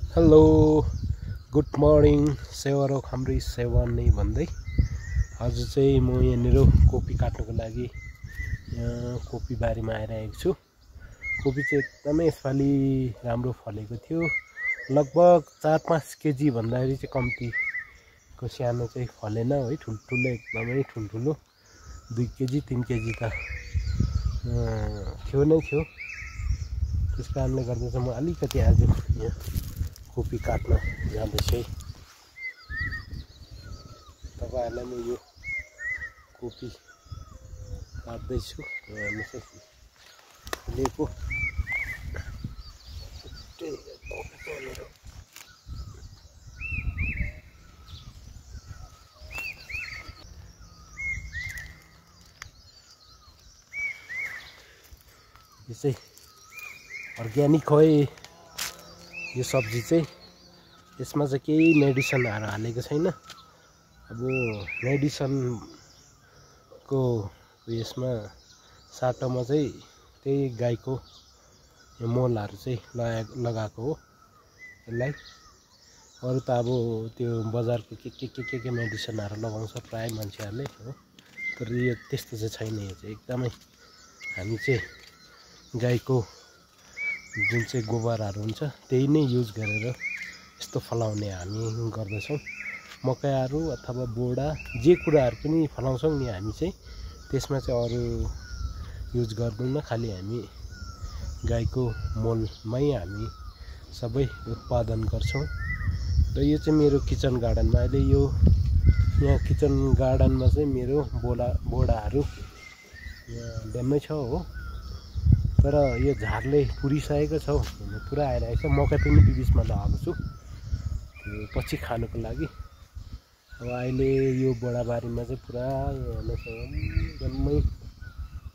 Hello good morning सेवारोग हाम्रो सेवा नै भन्दै आज चाहिँ म यहाँनिर कोपी काट्नको लागि कोपी बारीमा आइरहेको छु। कोपी चाहिँ एकदमै यसपालि राम्रो फलेको थियो। लगभग 4-5 केजी भन्दाखेरि चाहिँ कम्तीको सानो चाहिँ फलेन है, ठुल्ठुलो एकदमै ठुल्ठुलो 2 केजी 3 केजी त थियो नै थियो। त्यस कारणले गर्दा चाहिँ म अलिकति आज यहाँ कोपी काट्न जाँदैछु। तपाईहरुलाई म यो कोपी काट्दैछु लिएको यो चाहिँ अर्ग्यानिक हो यो सब्जी चाहिँ। यसमा चाहिँ केही मेडिसिनहरु हालेको छैन। अब मेडिसिनको यसमा साटोमा चाहिँ त्यही गाईको मलहरु चाहिँ लगाएको हो यसलाई। अरु त अब त्यो बजारको के मेडिसिनहरु लगाउँछ प्राय मान्छेहरुले हो, तर यो त्यस्तो चाहिँ छैन। यो चाहिँ एकदमै हामी चाहिँ गाईको जुन चाहिँ गोबरहरु हुन्छ त्यही नै युज गरेर यस्तो फलाउने हामी गर्दछौं। मकैहरु अथवा बोडा जे कुराहरु पनि फलाउँछौं नि हामी चाहिँ त्यसमा चाहिँ अरु युज गर्दैनौं। खाली हामी गाईको मलमै हामी सबै उत्पादन गर्छौं। र यो चाहिँ मेरो किचन गार्डनमा अहिले यो यहाँ किचन गार्डनमा चाहिँ मेरो बोडाहरु यहाँ ड्याम्मै छ हो, तर यो झारले पुरिसकेको छ, पुरा आइरहेको छ। मकै पनि बिचमा लगाएको छु त्यो पछि खानको लागि। अब अहिले यो बोडाबारीमा चाहिँ पुरा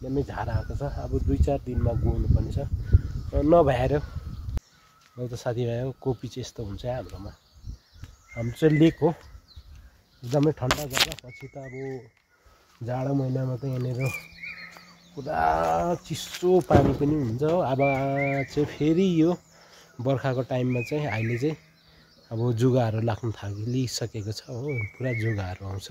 जम्मै झार आएको छ। अब 2-4 दिनमा गोड्नु पर्ने छ नभएर। अब त साथीभाइ कोपी चाहिँ यस्तो हुन्छ हाम्रोमा। हाम्रो चाहिँ लेक हो, एकदमै ठन्डा जग्गा। पछि त अब जाडो महिनामा त यहाँनिर पुरा चिसो पानी पनि हुन्छ हो। अब चाहिँ फेरि यो बर्खाको टाइममा चाहिँ अहिले चाहिँ अब जुगाहरु लाग्न थालिसकेको छ हो, पुरा जुगाहरु आउँछ।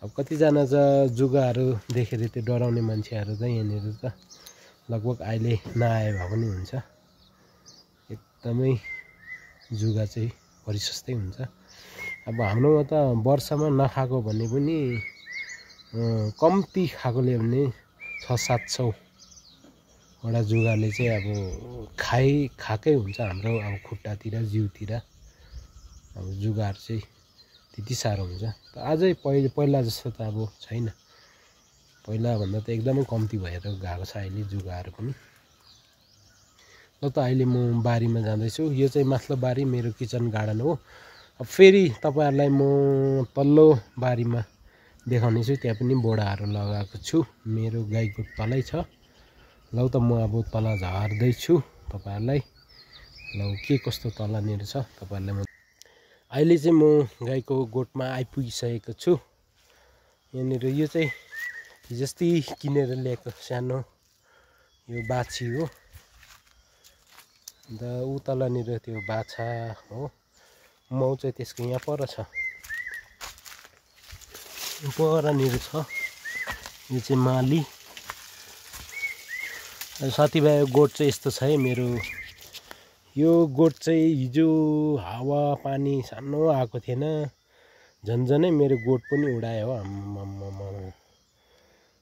अब कतिजना चाहिँ जुगाहरु देखेर त्यो डराउने मान्छेहरु चाहिँ यहाँनिर त लगभग अहिले नआए भए पनि हुन्छ। एकदमै जुगा चाहिँ परिसस्तै हुन्छ। अब हाम्रोमा त वर्षमा नखाएको भने पनि कम्ती खाएकोले भने 600-700 वटा जुगाले चाहिँ अब खाएकै हुन्छ हाम्रो अब खुट्टातिर जिउतिर। अब जुगाहरु चाहिँ त्यति साह्रो हुन्छ। त अझै पहिला जस्तो त अब छैन, पहिला भन्दा त एकदमै कम्ती भएर गएको छ अहिले जुगाहरु पनि। ल त अहिले म बारीमा जाँदैछु। यो चाहिँ माथिल्लो बारी मेरो किचन गार्डन हो। अब फेरि तपाईहरुलाई म तल्लो बारीमा देखाउने छु, त्यहाँ पनि बोडाहरु लगाएको छु। मेरो गाईको तलै छ। ल त म अब तल झार्दै छु तपाईहरुलाई। ल के कस्तो तलनिर छ तपाईहरुलाई म अहिले चाहिँ म गाईको गोठमा आइपुगिसकेको छु। यहाँनिर यो चाहिँ जस्तै किनेर ल्याएको सानो यो बाछी हो। अन्त उ तलनिर त्यो बाछा हो, मौ चाहिँ त्यसको यहाँ पर छ, परनिर छ। यो चाहिँ माली। साथीभाइ गोठ चाहिँ यस्तो छ है मेरो। यो गोठ चाहिँ हिजो हावा पानी सानो आएको थिएन, झन्झनै मेरो गोठ पनि उडायो हो।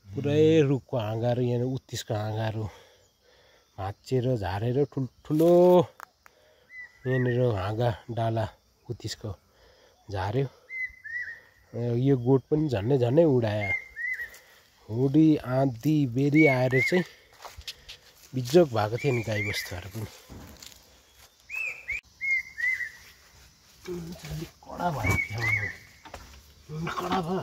पुरै रुखको हाँगाहरू यहाँ उत्तिसको हाँगाहरू भाँचेर झारेर ठुल्ठुलो यहाँनिर हाँगा डाला उत्तिसको झार्यो। यो गोठ पनि झन्नै उडायो। हुडी आँधी बेरी आएर चाहिँ बिजोग भएको थियो नि गाई बस्तुहरु पनि। कडा भयो कडा भयो।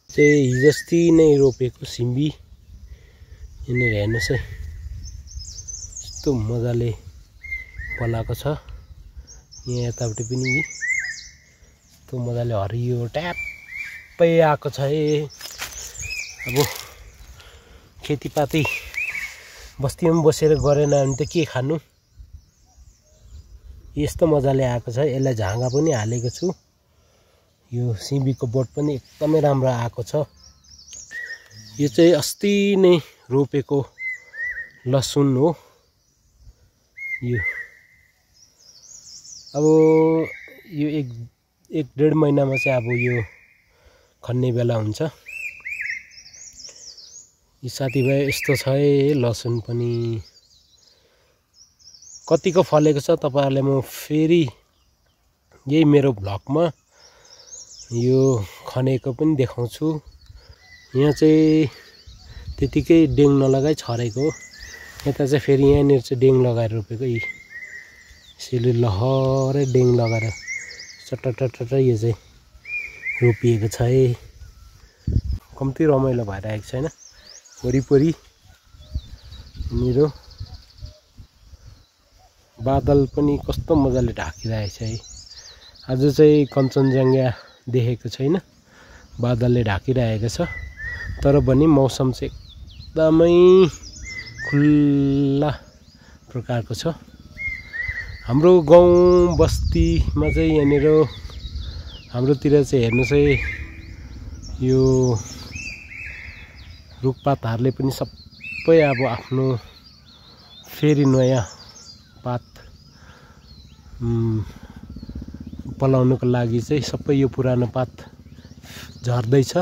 चाहिँ हिजोस्ति नै रोपेको सिम्बी यहाँनिर हेर्नुहोस् है, यस्तो मजाले पलाएको छ। यहाँ यतापट्टि पनि यस्तो मजाले हरियो ट्याप्पै आएको छ है। अब खेतीपाती बस्तीमा बसेर गरेन भने त के खानु। यस्तो मजाले आएको छ। यसलाई झाँगा पनि हालेको छु। यो सिमीको बोट पनि एकदमै राम्रो आएको छ। यो चाहिँ अस्ति नै रोपेको लसुन हो। यो अब यो एक डेढ महिनामा चाहिँ अब यो खन्ने बेला हुन्छ। यो साथीभाइ यस्तो छ है लसुन पनि कतिको फलेको छ तपाईहरुलाई म फेरि यही मेरो भ्लगमा यो खनेको पनि देखाउँछु। यहाँ चाहिँ त्यतिकै डेङ नलगाई छरेको हो। यता चाहिँ फेरि यहाँनिर चाहिँ डेङ लगाएर रोपेको। यसैले लहरै डेङ लगाएर चटटटट यो चाहिँ रोपिएको छ है। कम्ती रमाइलो भइरहेको छैन वरिपरि। मेरो बादल पनि कस्तो मजाले ढाकिरहेको छ है। आज चाहिँ कञ्चनजङ्घा देखेको छैन, बादलले ढाकिरहेको छ। तर पनि मौसम चाहिँ एकदमै खुल्ला प्रकारको छ। हाम्रो गाउँ बस्तीमा चाहिँ यहाँनिर हाम्रोतिर चाहिँ हेर्नुहोस् है, यो रुखपातहरूले पनि सबै अब आफ्नो फेरि नयाँ पात पलाउनुको लागि चाहिँ सबै यो पुरानो पात झर्दैछ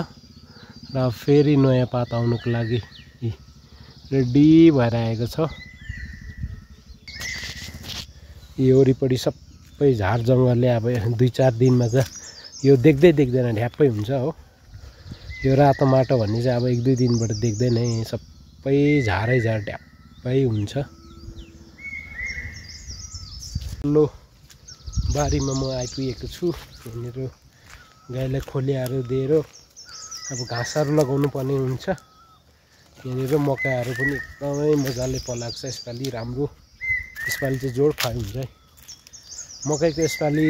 र फेरि नयाँ पात आउनुको लागि रेडी भएर आएको छ। यो वरिपरि सबै झार जङ्गलले अब 2-4 दिनमा चाहिँ यो देख्दै देख्दैन ढ्याप्पै हुन्छ हो। यो रातो माटो भन्ने चाहिँ अब 1-2 दिनबाट देख्दैन है। सबै झारै झार ढ्याप्पै हुन्छ। लो बारीमा म आइपुगेको छु। यहाँनिर गाईलाई खोलेहरू दिएर अब घाँसहरू लगाउनु पर्ने हुन्छ। यहाँनिर मकैहरू पनि एकदमै मजाले पलाएको छ यसपालि राम्रो। यसपालि चाहिँ जोड खुवाइ हुन्छ है। मकैको यसपालि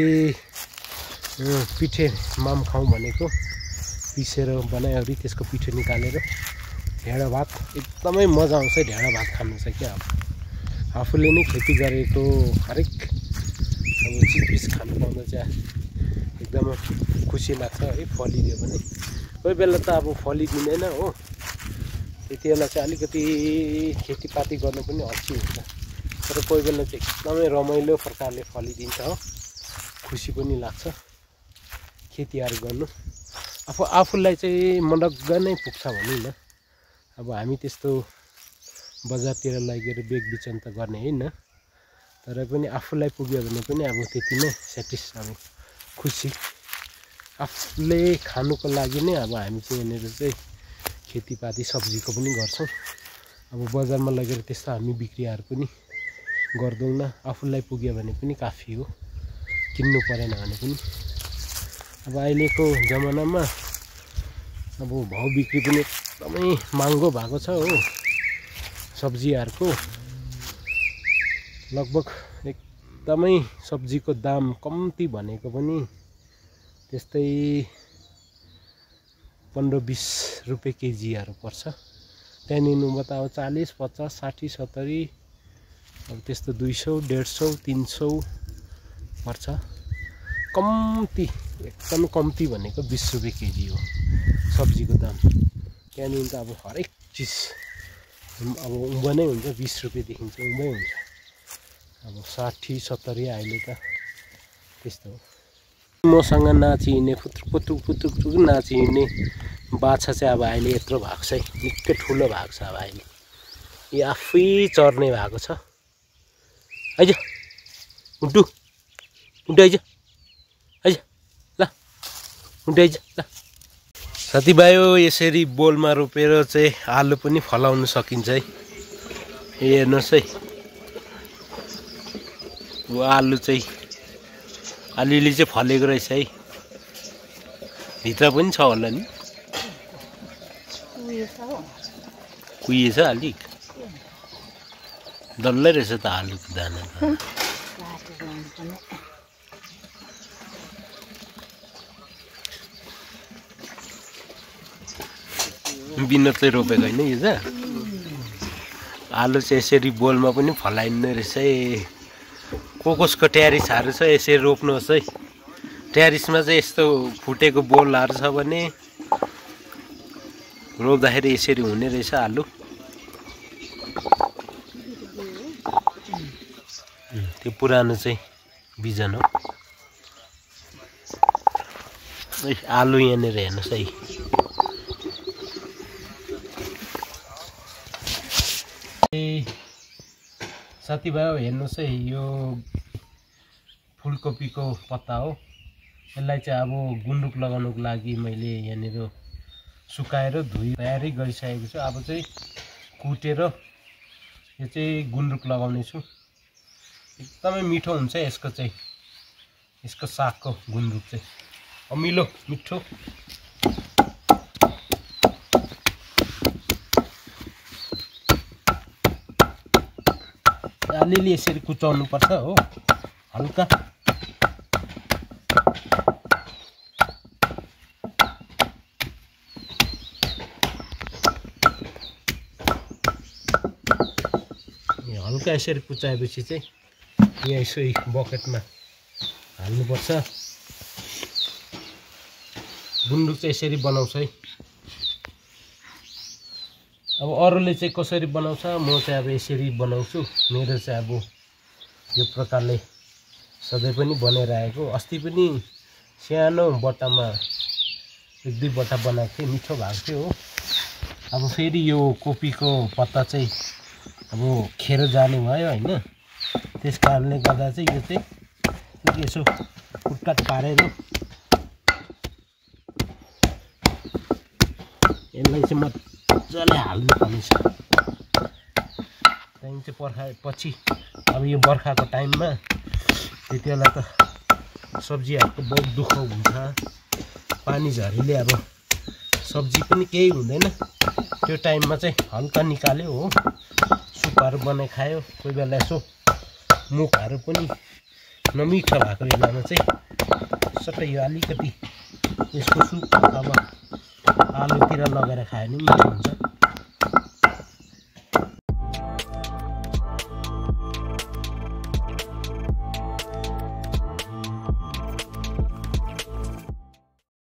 पिठे माम खाउँ भनेको, पिसेर बनाइवरी त्यसको पिठो निकालेर ढेँडो भात एकदमै मजा आउँछ। ढेँडो भात खानु चाहिँ क्या अब आफूले नै खेती गरेको हरेक अब चिजबिज खानु पाउँदा चाहिँ एकदमै खुसी लाग्छ है। फलिदियो भने कोही बेला त अब फलिदिँदैन हो। त्यति बेला चाहिँ अलिकति खेतीपाती गर्नु पनि अल्छी हुन्छ। तर कोही बेला चाहिँ एकदमै रमाइलो प्रकारले फलिदिन्छ हो। खुसी पनि लाग्छ खेतीहरू गर्नु। आफूलाई चाहिँ मनग्ग नै पुग्छ भनौँ न। अब हामी त्यस्तो बजारतिर लगेर बेचबिखन त गर्ने होइन। तर पनि आफूलाई पुग्यो भने पनि अब त्यति नै अब खुसी। आफूले खानुको लागि नै अब हामी चाहिँ यहाँनिर चाहिँ खेतीपाती सब्जीको पनि गर्छौँ। अब बजारमा लगेर त्यस्तो हामी बिक्रीहरू पनि गर्दैनौँ। आफूलाई पुग्यो भने पनि काफी हो, किन्नु परेन भने पनि। अब अहिलेको जमानामा अब भाउ बिक्री पनि एकदमै महँगो भएको छ हो। सब्जीहरूको लगभग एकदमै सब्जीको दाम कम्ती भनेको पनि त्यस्तै 15-20 रुपियाँ केजीहरू पर्छ। त्यहाँनिर त अब 40, 50, 60, 70 अब त्यस्तो 200, 150, 300 पर्छ। कम्ती एकदम कम्ती भनेको 20 रुपियाँ केजी हो सब्जीको दाम। त्यहाँनिर त अब हरेक चिज अब उँभो नै हुन्छ। 20 रुपियाँदेखि चाहिँ उँभै हुन्छ। अब 60, 70 अहिले त त्यस्तो हो। मसँग नाचिहिँड्ने पुत्रुक पुत्रुक नाचिहिँड्ने बाछा चाहिँ अब अहिले यत्रो भएको छ है। निकै ठुलो भएको छ अब अहिले। यो आफै चर्ने भएको छ। आइज उड्डु उड्डु आइज आइज ल उड्डु आइज ल। साथीभाइ यसरी बोलमा रोपेर चाहिँ आलु पनि फलाउन सकिन्छ है। हेर्नुहोस् है, आलु चाहिँ अलिअलि चाहिँ फलेको रहेछ है। भित्र पनि छ होला नि, कुहिएछ अलिक। डल्लै रहेछ त आलुको दाना त। बिनोद चाहिँ रोपेको होइन यो चाहिँ आलु चाहिँ यसरी बोलमा पनि फलाइँदो रहेछ है। कोकोसको ट्यारिसहरू छ यसरी रोप्नुहोस् है। ट्यारिसमा चाहिँ यस्तो फुटेको बोलहरू छ भने रोप्दाखेरि यसरी हुने रहेछ आलु। त्यो पुरानो चाहिँ बिजन हो। आलु यहाँनिर हेर्नुहोस् है। साथीभाइ हेर्नुहोस् है, यो फुलकोपीको पत्ता हो। यसलाई चाहिँ अब गुन्द्रुक लगाउनुको लागि मैले यहाँनिर सुकाएर धोई तयारी गरिसकेको छु। अब चाहिँ कुटेर यो चाहिँ गुन्द्रुक लगाउने छु। एकदमै मिठो हुन्छ यसको चाहिँ, यसको सागको गुन्द्रुक चाहिँ अमिलो मिठो। अलिअलि यसरी कुचाउनु पर्छ हो, हल्का। हल्का यसरी कुचाएपछि चाहिँ यहाँ यसो बकेटमा हाल्नुपर्छ। गुन्द्रुक चाहिँ यसरी बनाउँछ है। अब अरूले चाहिँ कसरी बनाउँछ, म चाहिँ अब यसरी बनाउँछु। मेरो चाहिँ अब यो प्रकारले सधैँ पनि बनाइरहेको। अस्ति पनि सानो बट्टामा 1-2 बट्टा बनाएको थिएँ, मिठो भएको थियो हो। अब फेरि यो कोपीको पत्ता चाहिँ अब खेर जाने भयो होइन। त्यस कारणले गर्दा चाहिँ यो चाहिँ यसो कुटकाट पारेर यसलाई चाहिँ मजाले हाल्नुपर्नेछ। त्यहाँदेखि चाहिँ पछि अब यो बर्खाको टाइममा त्यति बेला त सब्जीहरूको बहुत दुःख हुन्छ। पानी झरीले अब सब्जी पनि केही हुँदैन। त्यो टाइममा चाहिँ हल्का निकाल्यो हो, सुपहरू बनाइ खायो। कोही बेला यसो मुखहरू पनि नमिठो भएको बेलामा चाहिँ सट्टै यो अलिकति यसको सुप अथवा आलुतिर लगाएर खायो भने मिठो हुन्छ।